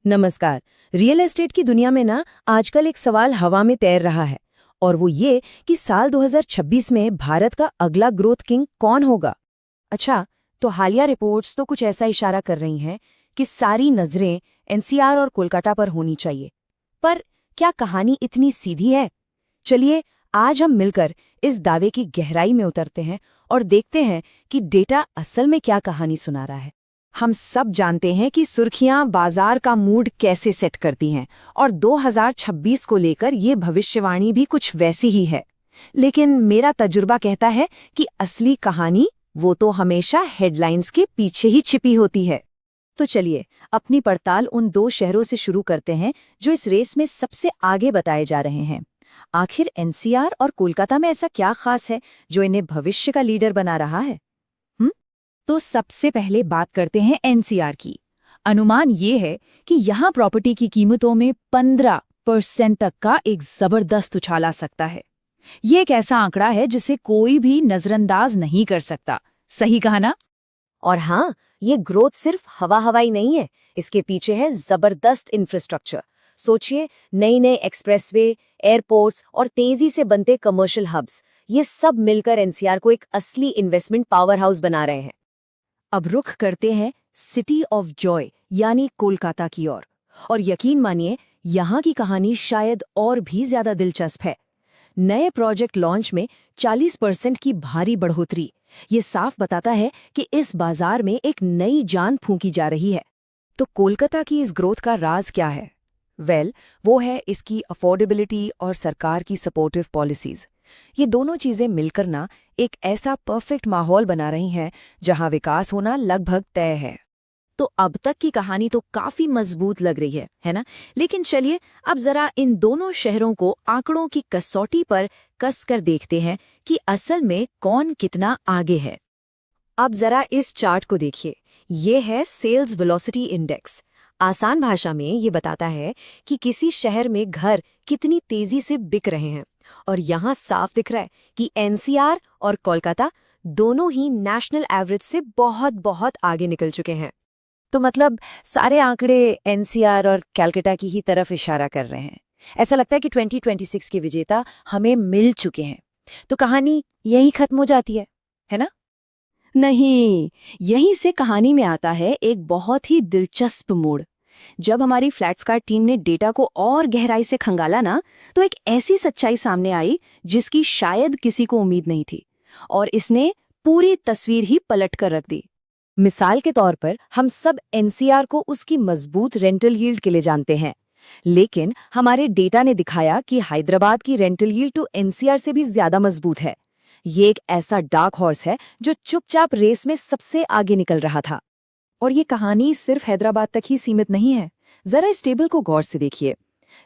नमस्कार। Real estate की दुनिया में ना आजकल एक सवाल हवा में तैर रहा है और वो ये कि साल 2026 में भारत का अगला ग्रोथ किंग कौन होगा। अच्छा, तो हालिया रिपोर्ट्स तो कुछ ऐसा इशारा कर रही हैं कि सारी नजरें एनसीआर और कोलकाता पर होनी चाहिए। पर क्या कहानी इतनी सीधी है? चलिए आज हम मिलकर इस दावे की गहराई में उतरते हैं और देखते हैं कि डेटा असल में क्या कहानी सुना रहा है। हम सब जानते हैं कि सुर्खियां बाजार का मूड कैसे सेट करती हैं और 2026 को लेकर ये भविष्यवाणी भी कुछ वैसी ही है। लेकिन मेरा तजुर्बा कहता है कि असली कहानी वो तो हमेशा हेडलाइंस के पीछे ही छिपी होती है। तो चलिए अपनी पड़ताल उन दो शहरों से शुरू करते हैं जो इस रेस में सबसे आगे बताए जा रहे हैं। आखिर एनसीआर और कोलकाता में ऐसा क्या खास है जो इन्हें भविष्य का लीडर बना रहा है? तो सबसे पहले बात करते हैं एनसीआर की। अनुमान ये है कि यहाँ प्रॉपर्टी की कीमतों में 15% तक का एक जबरदस्त उछाल आ सकता है। ये एक ऐसा आंकड़ा है जिसे कोई भी नजरअंदाज नहीं कर सकता। सही कहा ना? और हाँ, ये ग्रोथ सिर्फ हवा हवाई नहीं है, इसके पीछे है जबरदस्त इंफ्रास्ट्रक्चर। सोचिए, नई नई एक्सप्रेसवे, एयरपोर्ट्स और तेजी से बनते कमर्शियल हब्स, ये सब मिलकर एनसीआर को एक असली इन्वेस्टमेंट पावर हाउस बना रहे हैं। अब रुख करते हैं सिटी ऑफ जॉय यानी कोलकाता की ओर। और यकीन मानिए, यहाँ की कहानी शायद और भी ज्यादा दिलचस्प है। नए प्रोजेक्ट लॉन्च में 40% की भारी बढ़ोतरी, ये साफ बताता है कि इस बाजार में एक नई जान फूंकी जा रही है। तो कोलकाता की इस ग्रोथ का राज क्या है? वो है इसकी अफोर्डेबिलिटी और सरकार की सपोर्टिव पॉलिसीज। ये दोनों चीजें मिलकर ना एक ऐसा परफेक्ट माहौल बना रही हैं जहां विकास होना लगभग तय है। तो अब तक की कहानी तो काफी मजबूत लग रही है ना? लेकिन चलिए अब जरा इन दोनों शहरों को आंकड़ों की कसौटी पर कसकर देखते हैं कि असल में कौन कितना आगे है। अब जरा इस चार्ट को देखिए। ये है सेल्स वेलोसिटी इंडेक्स। आसान भाषा में ये बताता है कि किसी शहर में घर कितनी तेजी से बिक रहे हैं। और यहाँ साफ दिख रहा है कि एनसीआर और कोलकाता दोनों ही नेशनल एवरेज से बहुत बहुत आगे निकल चुके हैं। तो मतलब सारे आंकड़े एनसीआर और कलकत्ता की ही तरफ इशारा कर रहे हैं। ऐसा लगता है कि 2026 के विजेता हमें मिल चुके हैं। तो कहानी यही खत्म हो जाती है ना? नहीं, यहीं से कहानी में आता है एक बहुत ही दिलचस्प मोड़। जब हमारी फ्लैट्सकार्ट टीम ने डेटा को और गहराई से खंगाला ना, तो एक ऐसी सच्चाई सामने आई जिसकी शायद किसी को उम्मीद नहीं थी, और इसने पूरी तस्वीर ही पलट कर रख दी। मिसाल के तौर पर हम सब एनसीआर को उसकी मजबूत रेंटल यील्ड के लिए जानते हैं, लेकिन हमारे डेटा ने दिखाया कि हैदराबाद की रेंटल यील्ड तो एनसीआर से भी ज्यादा मजबूत है। ये एक ऐसा डार्क हॉर्स है जो चुपचाप रेस में सबसे आगे निकल रहा था। और ये कहानी सिर्फ हैदराबाद तक ही सीमित नहीं है। जरा इस टेबल को गौर से देखिए।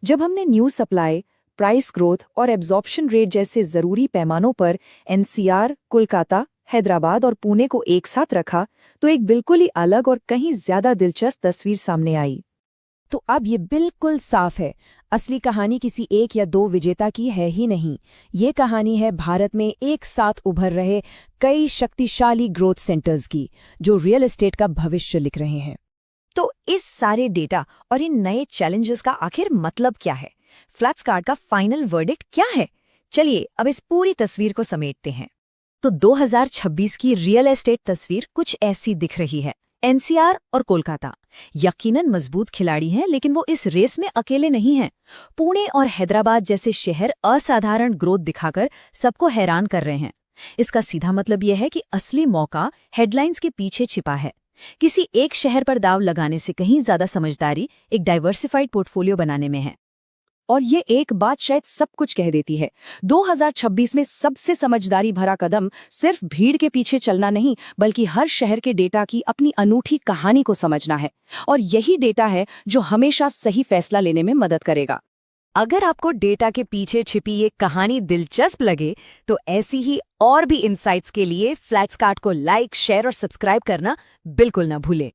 जब हमने न्यू सप्लाई, प्राइस ग्रोथ और एब्जॉर्प्शन रेट जैसे जरूरी पैमानों पर एनसीआर, कोलकाता, हैदराबाद और पुणे को एक साथ रखा, तो एक बिल्कुल ही अलग और कहीं ज्यादा दिलचस्प तस्वीर सामने आई। तो अब ये बिल्कुल साफ है, असली कहानी किसी एक या दो विजेता की है ही नहीं। ये कहानी है भारत में एक साथ उभर रहे कई शक्तिशाली ग्रोथ सेंटर्स की, जो रियल एस्टेट का भविष्य लिख रहे हैं। तो इस सारे डेटा और इन नए चैलेंजेस का आखिर मतलब क्या है? फ्लैट्सकार्ट का फाइनल वर्डिक्ट क्या है? चलिए अब इस पूरी तस्वीर को समेटते हैं। तो 2026 की रियल एस्टेट तस्वीर कुछ ऐसी दिख रही है। एनसीआर और कोलकाता यकीनन मजबूत खिलाड़ी हैं, लेकिन वो इस रेस में अकेले नहीं हैं। पुणे और हैदराबाद जैसे शहर असाधारण ग्रोथ दिखाकर सबको हैरान कर रहे हैं। इसका सीधा मतलब यह है कि असली मौका हेडलाइंस के पीछे छिपा है। किसी एक शहर पर दाव लगाने से कहीं ज्यादा समझदारी एक डाइवर्सिफाइड पोर्टफोलियो बनाने में है। और ये एक बात शायद सब कुछ कह देती है। 2026 में सबसे समझदारी भरा कदम सिर्फ भीड़ के पीछे चलना नहीं, बल्कि हर शहर के डेटा की अपनी अनूठी कहानी को समझना है। और यही डेटा है जो हमेशा सही फैसला लेने में मदद करेगा। अगर आपको डेटा के पीछे छिपी ये कहानी दिलचस्प लगे, तो ऐसी ही और भी इनसाइट्स के लिए फ्लैट्सकार्ट को लाइक, शेयर और सब्सक्राइब करना बिल्कुल ना भूलें।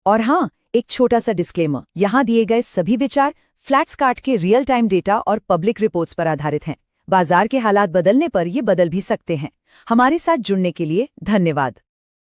और हाँ, एक छोटा सा डिस्क्लेमर, यहाँ दिए गए सभी विचार फ्लैट्सकार्ट के रियल टाइम डेटा और पब्लिक रिपोर्ट्स पर आधारित हैं। बाजार के हालात बदलने पर ये बदल भी सकते हैं। हमारे साथ जुड़ने के लिए धन्यवाद।